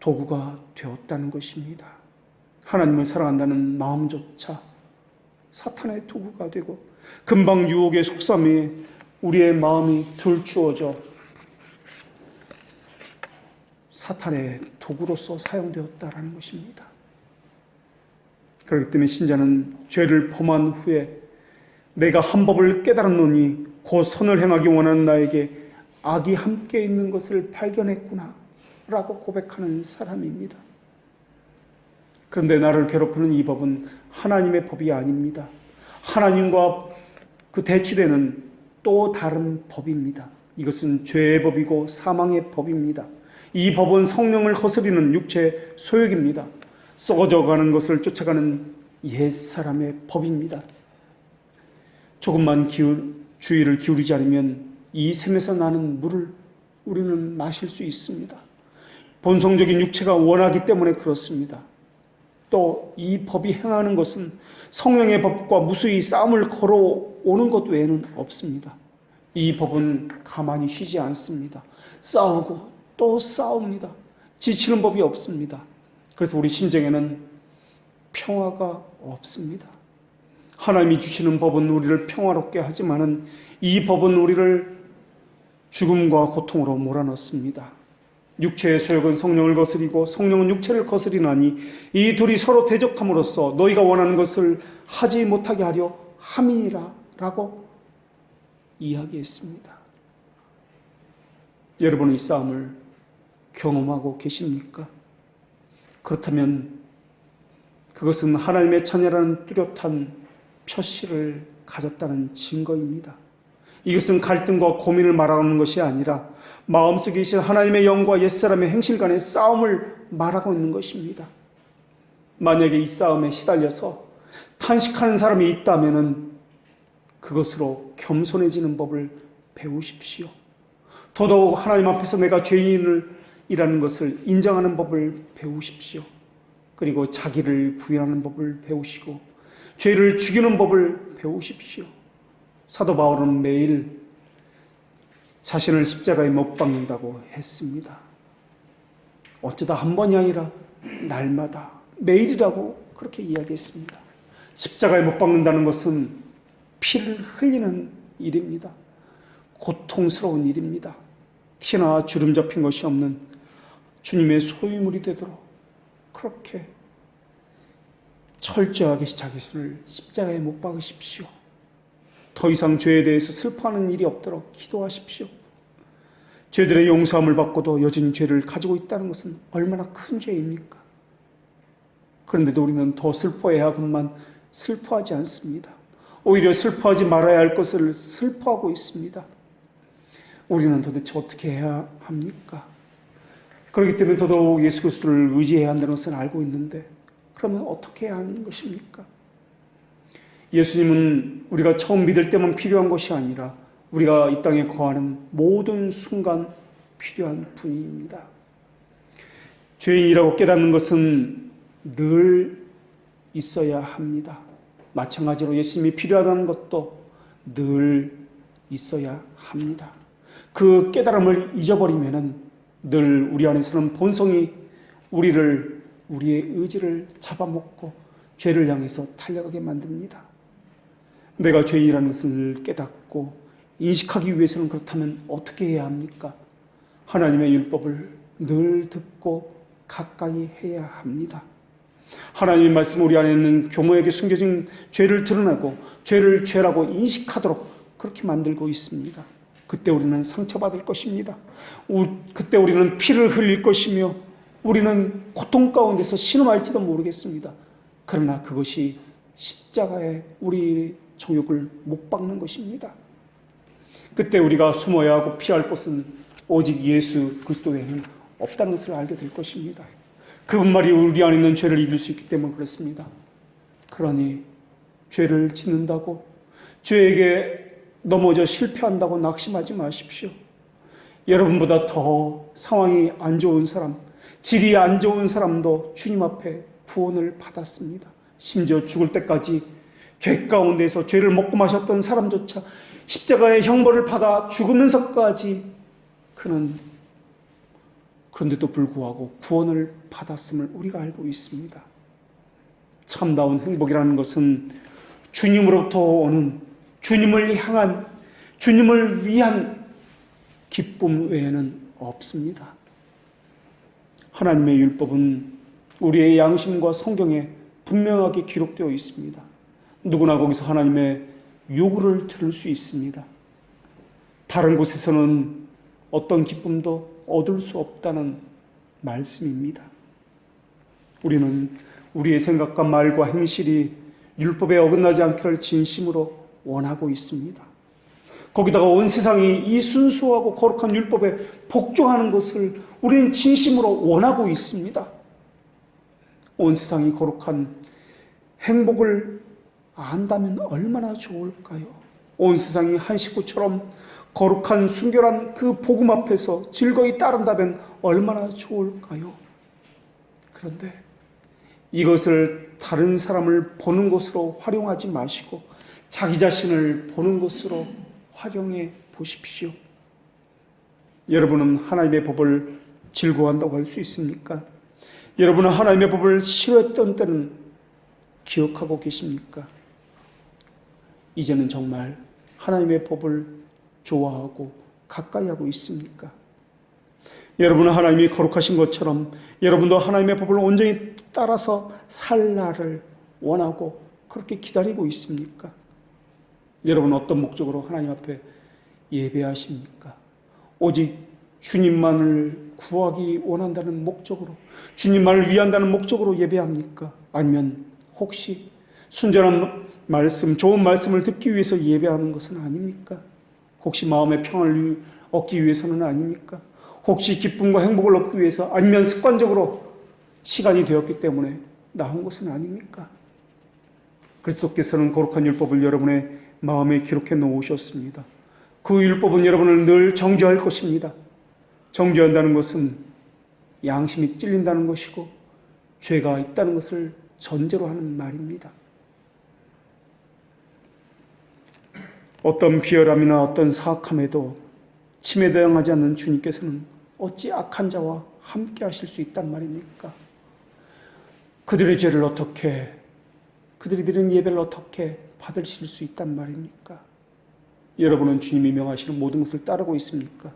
도구가 되었다는 것입니다. 하나님을 사랑한다는 마음조차 사탄의 도구가 되고 금방 유혹의 속삼에 우리의 마음이 들추어져 사탄의 도구로서 사용되었다라는 것입니다. 그렇기 때문에 신자는 죄를 범한 후에 내가 한 법을 깨달았노니 곧 선을 행하기 원하는 나에게 악이 함께 있는 것을 발견했구나 라고 고백하는 사람입니다. 그런데 나를 괴롭히는 이 법은 하나님의 법이 아닙니다. 하나님과 그 대치되는 또 다른 법입니다. 이것은 죄의 법이고 사망의 법입니다. 이 법은 성령을 거스리는 육체의 소욕입니다. 썩어져가는 것을 쫓아가는 옛사람의 법입니다. 조금만 주의를 기울이지 않으면 이 샘에서 나는 물을 우리는 마실 수 있습니다. 본성적인 육체가 원하기 때문에 그렇습니다. 또 이 법이 행하는 것은 성령의 법과 무수히 싸움을 걸어오는 것 외에는 없습니다. 이 법은 가만히 쉬지 않습니다. 싸우고 또 싸웁니다. 지치는 법이 없습니다. 그래서 우리 심정에는 평화가 없습니다. 하나님이 주시는 법은 우리를 평화롭게 하지만은 이 법은 우리를 죽음과 고통으로 몰아넣습니다. 육체의 소욕은 성령을 거스리고 성령은 육체를 거스리나니 이 둘이 서로 대적함으로써 너희가 원하는 것을 하지 못하게 하려 함이니라 라고 이야기했습니다. 여러분은 이 싸움을 경험하고 계십니까? 그렇다면 그것은 하나님의 자녀라는 뚜렷한 표시를 가졌다는 증거입니다. 이것은 갈등과 고민을 말하는 것이 아니라 마음속에 계신 하나님의 영과 옛사람의 행실 간의 싸움을 말하고 있는 것입니다. 만약에 이 싸움에 시달려서 탄식하는 사람이 있다면 그것으로 겸손해지는 법을 배우십시오. 더더욱 하나님 앞에서 내가 죄인이라는 것을 인정하는 법을 배우십시오. 그리고 자기를 부인하는 법을 배우시고 죄를 죽이는 법을 배우십시오. 사도 바울은 매일 자신을 십자가에 못 박는다고 했습니다. 어쩌다 한 번이 아니라 날마다 매일이라고 그렇게 이야기했습니다. 십자가에 못 박는다는 것은 피를 흘리는 일입니다. 고통스러운 일입니다. 티나 주름 잡힌 것이 없는 주님의 소유물이 되도록 그렇게 철저하게 자기를 십자가에 못 박으십시오. 더 이상 죄에 대해서 슬퍼하는 일이 없도록 기도하십시오. 죄들의 용서함을 받고도 여전히 죄를 가지고 있다는 것은 얼마나 큰 죄입니까? 그런데도 우리는 더 슬퍼해야 하건만 슬퍼하지 않습니다. 오히려 슬퍼하지 말아야 할 것을 슬퍼하고 있습니다. 우리는 도대체 어떻게 해야 합니까? 그렇기 때문에 더더욱 예수 그리스도를 의지해야 한다는 것은 알고 있는데, 그러면 어떻게 해야 하는 것입니까? 예수님은 우리가 처음 믿을 때만 필요한 것이 아니라 우리가 이 땅에 거하는 모든 순간 필요한 분입니다. 죄인이라고 깨닫는 것은 늘 있어야 합니다. 마찬가지로 예수님이 필요하다는 것도 늘 있어야 합니다. 그 깨달음을 잊어버리면은 늘 우리 안에서는 본성이 우리의 의지를 잡아먹고 죄를 향해서 달려가게 만듭니다. 내가 죄인이라는 것을 깨닫고 인식하기 위해서는 그렇다면 어떻게 해야 합니까? 하나님의 율법을 늘 듣고 가까이 해야 합니다. 하나님의 말씀 우리 안에 있는 교모에게 숨겨진 죄를 드러내고 죄를 죄라고 인식하도록 그렇게 만들고 있습니다. 그때 우리는 상처받을 것입니다. 그때 우리는 피를 흘릴 것이며 우리는 고통 가운데서 신음할지도 모르겠습니다. 그러나 그것이 십자가에 우리 정욕을 못 박는 것입니다. 그때 우리가 숨어야 하고 피할 곳은 오직 예수 그리스도 외에는 없다는 것을 알게 될 것입니다. 그분만이 우리 안에 있는 죄를 이길 수 있기 때문에 그렇습니다. 그러니 죄를 짓는다고, 죄에게 넘어져 실패한다고 낙심하지 마십시오. 여러분보다 더 상황이 안 좋은 사람, 질이 안 좋은 사람도 주님 앞에 구원을 받았습니다. 심지어 죽을 때까지 죄 가운데서 죄를 먹고 마셨던 사람조차 십자가의 형벌을 받아 죽으면서까지 그는 그런데도 불구하고 구원을 받았음을 우리가 알고 있습니다. 참다운 행복이라는 것은 주님으로부터 오는, 주님을 향한, 주님을 위한 기쁨 외에는 없습니다. 하나님의 율법은 우리의 양심과 성경에 분명하게 기록되어 있습니다. 누구나 거기서 하나님의 요구를 들을 수 있습니다. 다른 곳에서는 어떤 기쁨도 얻을 수 없다는 말씀입니다. 우리는 우리의 생각과 말과 행실이 율법에 어긋나지 않기를 진심으로 원하고 있습니다. 거기다가 온 세상이 이 순수하고 거룩한 율법에 복종하는 것을 우리는 진심으로 원하고 있습니다. 온 세상이 거룩한 행복을 안다면 얼마나 좋을까요? 온 세상이 한 식구처럼 거룩한 순결한 그 복음 앞에서 즐거이 따른다면 얼마나 좋을까요? 그런데 이것을 다른 사람을 보는 것으로 활용하지 마시고 자기 자신을 보는 것으로 활용해 보십시오. 여러분은 하나님의 법을 즐거워한다고 할 수 있습니까? 여러분은 하나님의 법을 싫어했던 때는 기억하고 계십니까? 이제는 정말 하나님의 법을 좋아하고 가까이 하고 있습니까? 여러분은 하나님이 거룩하신 것처럼 여러분도 하나님의 법을 온전히 따라서 살 날을 원하고 그렇게 기다리고 있습니까? 여러분은 어떤 목적으로 하나님 앞에 예배하십니까? 오직 주님만을 구하기 원한다는 목적으로, 주님만을 위한다는 목적으로 예배합니까? 아니면 혹시 순전한 말씀, 좋은 말씀을 듣기 위해서 예배하는 것은 아닙니까? 혹시 마음의 평안을 얻기 위해서는 아닙니까? 혹시 기쁨과 행복을 얻기 위해서, 아니면 습관적으로 시간이 되었기 때문에 나온 것은 아닙니까? 그리스도께서는 거룩한 율법을 여러분의 마음에 기록해 놓으셨습니다. 그 율법은 여러분을 늘 정죄할 것입니다. 정죄한다는 것은 양심이 찔린다는 것이고 죄가 있다는 것을 전제로 하는 말입니다. 어떤 비열함이나 어떤 사악함에도 침해당하지 않는 주님께서는 어찌 악한 자와 함께 하실 수 있단 말입니까? 그들의 죄를 어떻게, 그들이 드린 예배를 어떻게 받으실 수 있단 말입니까? 여러분은 주님이 명하시는 모든 것을 따르고 있습니까?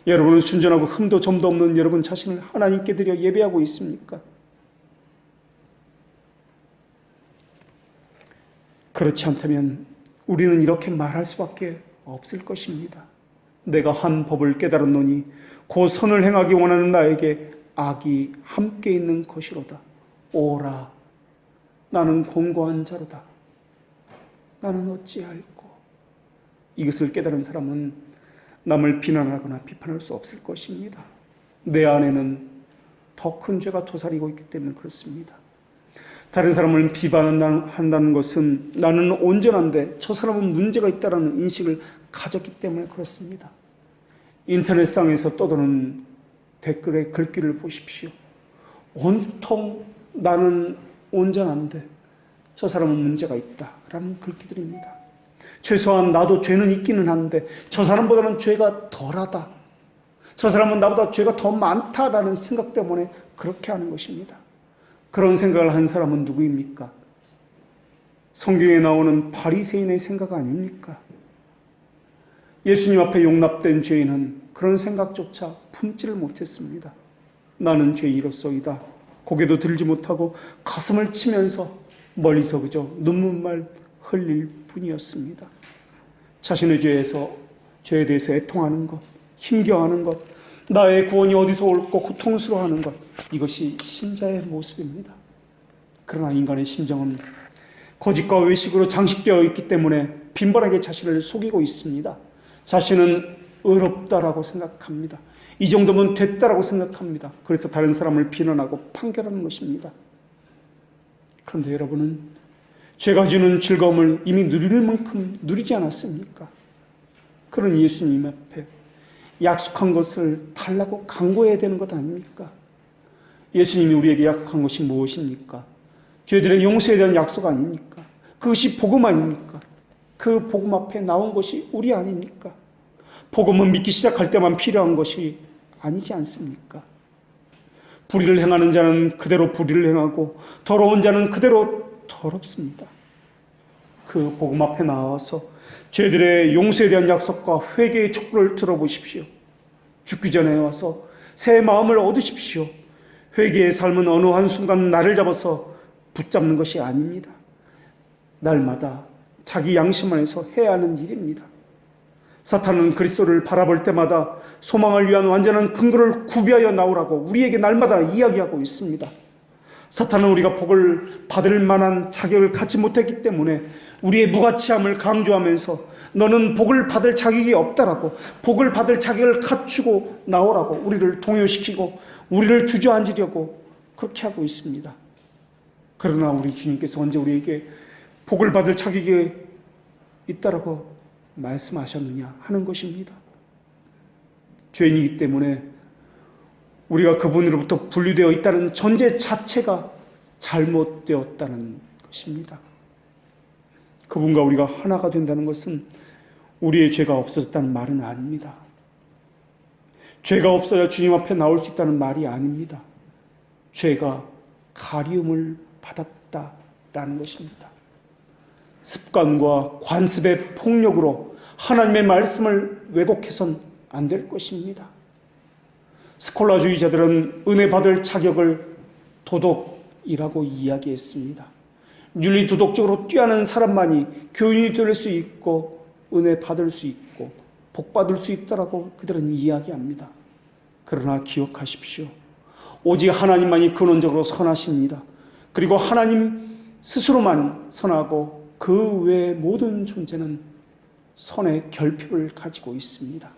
여러분은 순전하고 흠도 점도 없는 여러분 자신을 하나님께 드려 예배하고 있습니까? 그렇지 않다면 우리는 이렇게 말할 수밖에 없을 것입니다. 내가 한 법을 깨달았노니 그 선을 행하기 원하는 나에게 악이 함께 있는 것이로다. 오라, 나는 공고한 자로다. 나는 어찌할꼬. 이것을 깨달은 사람은 남을 비난하거나 비판할 수 없을 것입니다. 내 안에는 더 큰 죄가 도사리고 있기 때문에 그렇습니다. 다른 사람을 비판한다는 것은 나는 온전한데 저 사람은 문제가 있다는 인식을 가졌기 때문에 그렇습니다. 인터넷상에서 떠도는 댓글의 글귀를 보십시오. 온통 나는 온전한데 저 사람은 문제가 있다라는 글귀들입니다. 최소한 나도 죄는 있기는 한데 저 사람보다는 죄가 덜하다. 저 사람은 나보다 죄가 더 많다라는 생각 때문에 그렇게 하는 것입니다. 그런 생각을 한 사람은 누구입니까? 성경에 나오는 바리새인의 생각 아닙니까? 예수님 앞에 용납된 죄인은 그런 생각조차 품지를 못했습니다. 나는 죄인이로소이다. 고개도 들지 못하고 가슴을 치면서 멀리서 그저 눈물만 흘릴 뿐이었습니다. 자신의 죄에 대해서 애통하는 것, 힘겨워하는 것, 나의 구원이 어디서 올까 고통스러워하는 것, 이것이 신자의 모습입니다. 그러나 인간의 심정은 거짓과 외식으로 장식되어 있기 때문에 빈번하게 자신을 속이고 있습니다. 자신은 의롭다라고 생각합니다. 이 정도면 됐다라고 생각합니다. 그래서 다른 사람을 비난하고 판결하는 것입니다. 그런데 여러분은 죄가 주는 즐거움을 이미 누릴 만큼 누리지 않았습니까? 그런 예수님 앞에 약속한 것을 달라고 강구해야 되는 것 아닙니까? 예수님이 우리에게 약속한 것이 무엇입니까? 죄들의 용서에 대한 약속 아닙니까? 그것이 복음 아닙니까? 그 복음 앞에 나온 것이 우리 아닙니까? 복음은 믿기 시작할 때만 필요한 것이 아니지 않습니까? 불의를 행하는 자는 그대로 불의를 행하고 더러운 자는 그대로 더럽습니다. 그 복음 앞에 나와서 죄들의 용서에 대한 약속과 회개의 촉구를 들어보십시오. 죽기 전에 와서 새 마음을 얻으십시오. 회개의 삶은 어느 한순간 나를 잡아서 붙잡는 것이 아닙니다. 날마다 자기 양심 안에서 해야 하는 일입니다. 사탄은 그리스도를 바라볼 때마다 소망을 위한 완전한 근거를 구비하여 나오라고 우리에게 날마다 이야기하고 있습니다. 사탄은 우리가 복을 받을 만한 자격을 갖지 못했기 때문에 우리의 무가치함을 강조하면서 너는 복을 받을 자격이 없다라고, 복을 받을 자격을 갖추고 나오라고 우리를 동요시키고 우리를 주저앉으려고 그렇게 하고 있습니다. 그러나 우리 주님께서 언제 우리에게 복을 받을 자격이 있다라고 말씀하셨느냐 하는 것입니다. 죄인이기 때문에 우리가 그분으로부터 분리되어 있다는 전제 자체가 잘못되었다는 것입니다. 그분과 우리가 하나가 된다는 것은 우리의 죄가 없어졌다는 말은 아닙니다. 죄가 없어야 주님 앞에 나올 수 있다는 말이 아닙니다. 죄가 가리움을 받았다라는 것입니다. 습관과 관습의 폭력으로 하나님의 말씀을 왜곡해서는 안 될 것입니다. 스콜라주의자들은 은혜 받을 자격을 도덕이라고 이야기했습니다. 윤리도덕적으로 뛰어난 사람만이 교인이 될 수 있고 은혜 받을 수 있고 복 받을 수 있다라고 그들은 이야기합니다. 그러나 기억하십시오. 오직 하나님만이 근원적으로 선하십니다. 그리고 하나님 스스로만 선하고 그 외의 모든 존재는 선의 결핍을 가지고 있습니다.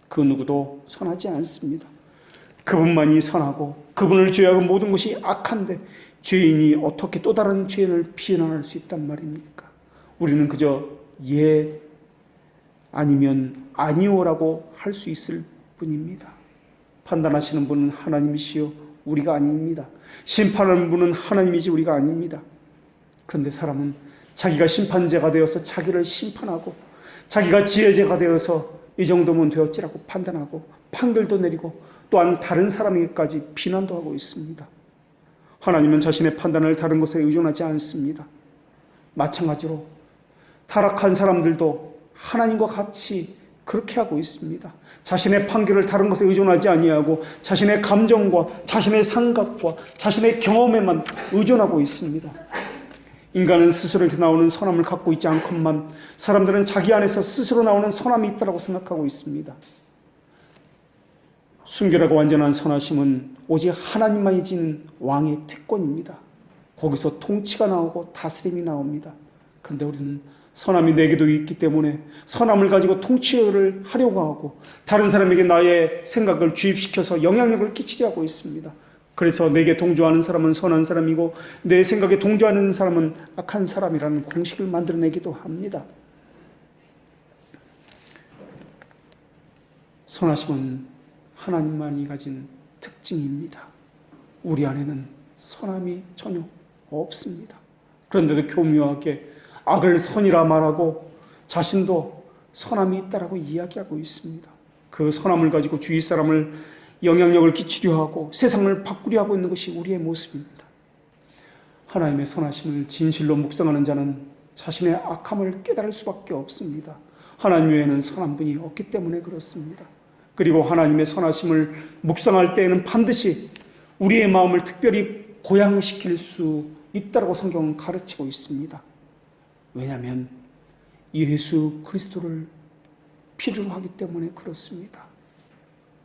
그 누구도 선하지 않습니다. 그분만이 선하고 그분을 제외하고 모든 것이 악한데 죄인이 어떻게 또 다른 죄인을 비난할 수 있단 말입니까? 우리는 그저 예 아니면 아니오라고 할 수 있을 뿐입니다. 판단하시는 분은 하나님이시요 우리가 아닙니다. 심판하는 분은 하나님이지 우리가 아닙니다. 그런데 사람은 자기가 심판자가 되어서 자기를 심판하고 자기가 지혜자가 되어서 이 정도면 되었지라고 판단하고 판결도 내리고 또한 다른 사람에게까지 비난도 하고 있습니다. 하나님은 자신의 판단을 다른 것에 의존하지 않습니다. 마찬가지로 타락한 사람들도 하나님과 같이 그렇게 하고 있습니다. 자신의 판결을 다른 것에 의존하지 아니하고 자신의 감정과 자신의 생각과 자신의 경험에만 의존하고 있습니다. 인간은 스스로에게 나오는 선함을 갖고 있지 않건만 사람들은 자기 안에서 스스로 나오는 선함이 있다고 생각하고 있습니다. 순결하고 완전한 선하심은 오직 하나님만이 지는 왕의 특권입니다. 거기서 통치가 나오고 다스림이 나옵니다. 그런데 우리는 선함이 내게도 있기 때문에 선함을 가지고 통치를 하려고 하고 다른 사람에게 나의 생각을 주입시켜서 영향력을 끼치려 하고 있습니다. 그래서 내게 동조하는 사람은 선한 사람이고 내 생각에 동조하는 사람은 악한 사람이라는 공식을 만들어내기도 합니다. 선하심은 하나님만이 가진 특징입니다. 우리 안에는 선함이 전혀 없습니다. 그런데도 교묘하게 악을 선이라 말하고 자신도 선함이 있다라고 이야기하고 있습니다. 그 선함을 가지고 주위 사람을 영향력을 끼치려 하고 세상을 바꾸려 하고 있는 것이 우리의 모습입니다. 하나님의 선하심을 진실로 묵상하는 자는 자신의 악함을 깨달을 수밖에 없습니다. 하나님 외에는 선한 분이 없기 때문에 그렇습니다. 그리고 하나님의 선하심을 묵상할 때에는 반드시 우리의 마음을 특별히 고양시킬 수 있다고 성경은 가르치고 있습니다. 왜냐하면 예수 그리스도를 필요로 하기 때문에 그렇습니다.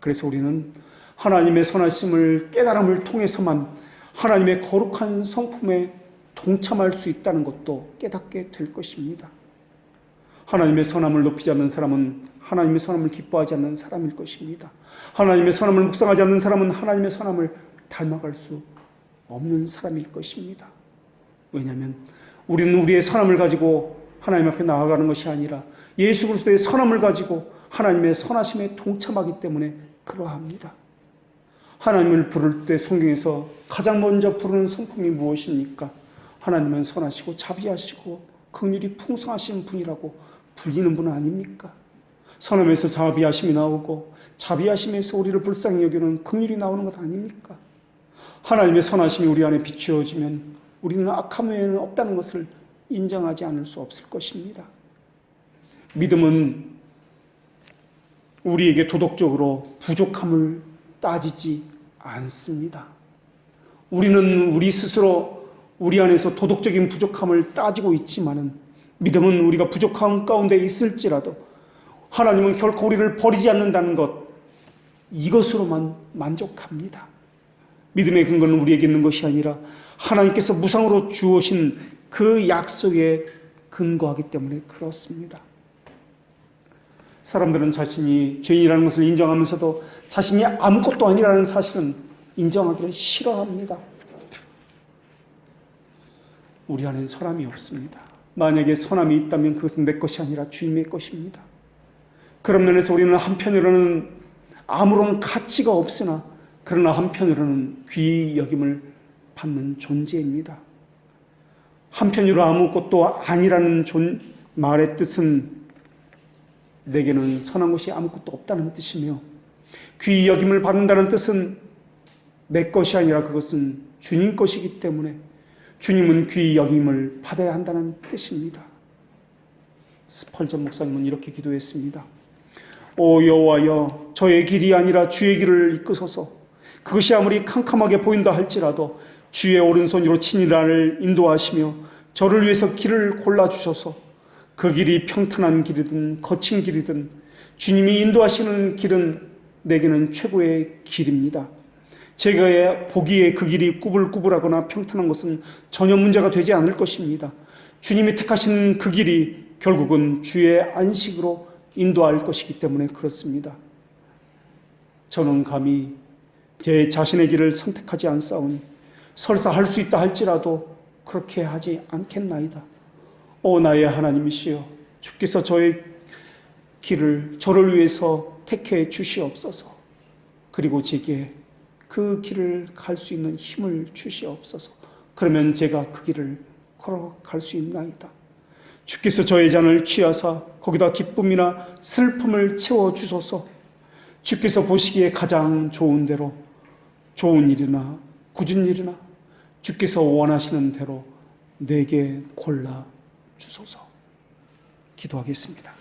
그래서 우리는 하나님의 선하심을 깨달음을 통해서만 하나님의 거룩한 성품에 동참할 수 있다는 것도 깨닫게 될 것입니다. 하나님의 선함을 높이지 않는 사람은 하나님의 선함을 기뻐하지 않는 사람일 것입니다. 하나님의 선함을 묵상하지 않는 사람은 하나님의 선함을 닮아갈 수 없는 사람일 것입니다. 왜냐하면 우리는 우리의 선함을 가지고 하나님 앞에 나아가는 것이 아니라 예수 그리스도의 선함을 가지고 하나님의 선하심에 동참하기 때문에 그러합니다. 하나님을 부를 때 성경에서 가장 먼저 부르는 성품이 무엇입니까? 하나님은 선하시고 자비하시고 긍휼이 풍성하신 분이라고 불리는 분 아닙니까? 선함에서 자비하심이 나오고 자비하심에서 우리를 불쌍히 여기는 긍휼이 나오는 것 아닙니까? 하나님의 선하심이 우리 안에 비추어지면 우리는 악함 외에는 없다는 것을 인정하지 않을 수 없을 것입니다. 믿음은 우리에게 도덕적으로 부족함을 따지지 않습니다. 우리는 우리 스스로 우리 안에서 도덕적인 부족함을 따지고 있지만은 믿음은 우리가 부족함 가운데 있을지라도 하나님은 결코 우리를 버리지 않는다는 것, 이것으로만 만족합니다. 믿음의 근거는 우리에게 있는 것이 아니라 하나님께서 무상으로 주오신 그 약속에 근거하기 때문에 그렇습니다. 사람들은 자신이 죄인이라는 것을 인정하면서도 자신이 아무것도 아니라는 사실은 인정하기를 싫어합니다. 우리 안에는 선함이 없습니다. 만약에 선함이 있다면 그것은 내 것이 아니라 주님의 것입니다. 그런 면에서 우리는 한편으로는 아무런 가치가 없으나 그러나 한편으로는 귀히 여김을 받는 존재입니다. 한편으로 아무것도 아니라는 말의 뜻은 내게는 선한 것이 아무것도 없다는 뜻이며 귀히 여김을 받는다는 뜻은 내 것이 아니라 그것은 주님 것이기 때문에 주님은 귀히 여김을 받아야 한다는 뜻입니다. 스펄전 목사님은 이렇게 기도했습니다. 오 여호와여, 저의 길이 아니라 주의 길을 이끄소서. 그것이 아무리 캄캄하게 보인다 할지라도 주의 오른손으로 친히 나를 인도하시며 저를 위해서 길을 골라주셔서 그 길이 평탄한 길이든 거친 길이든 주님이 인도하시는 길은 내게는 최고의 길입니다. 제가 보기에 그 길이 꾸불꾸불하거나 평탄한 것은 전혀 문제가 되지 않을 것입니다. 주님이 택하신 그 길이 결국은 주의 안식으로 인도할 것이기 때문에 그렇습니다. 저는 감히 제 자신의 길을 선택하지 않사오니 설사 할 수 있다 할지라도 그렇게 하지 않겠나이다. 오 나의 하나님이시여, 주께서 저의 길을 저를 위해서 택해 주시옵소서. 그리고 제게 그 길을 갈 수 있는 힘을 주시옵소서. 그러면 제가 그 길을 걸어갈 수 있나이다. 주께서 저의 잔을 취하사 거기다 기쁨이나 슬픔을 채워주소서. 주께서 보시기에 가장 좋은 대로 좋은 일이나 굳은 일이나 주께서 원하시는 대로 내게 골라 주소서. 기도하겠습니다.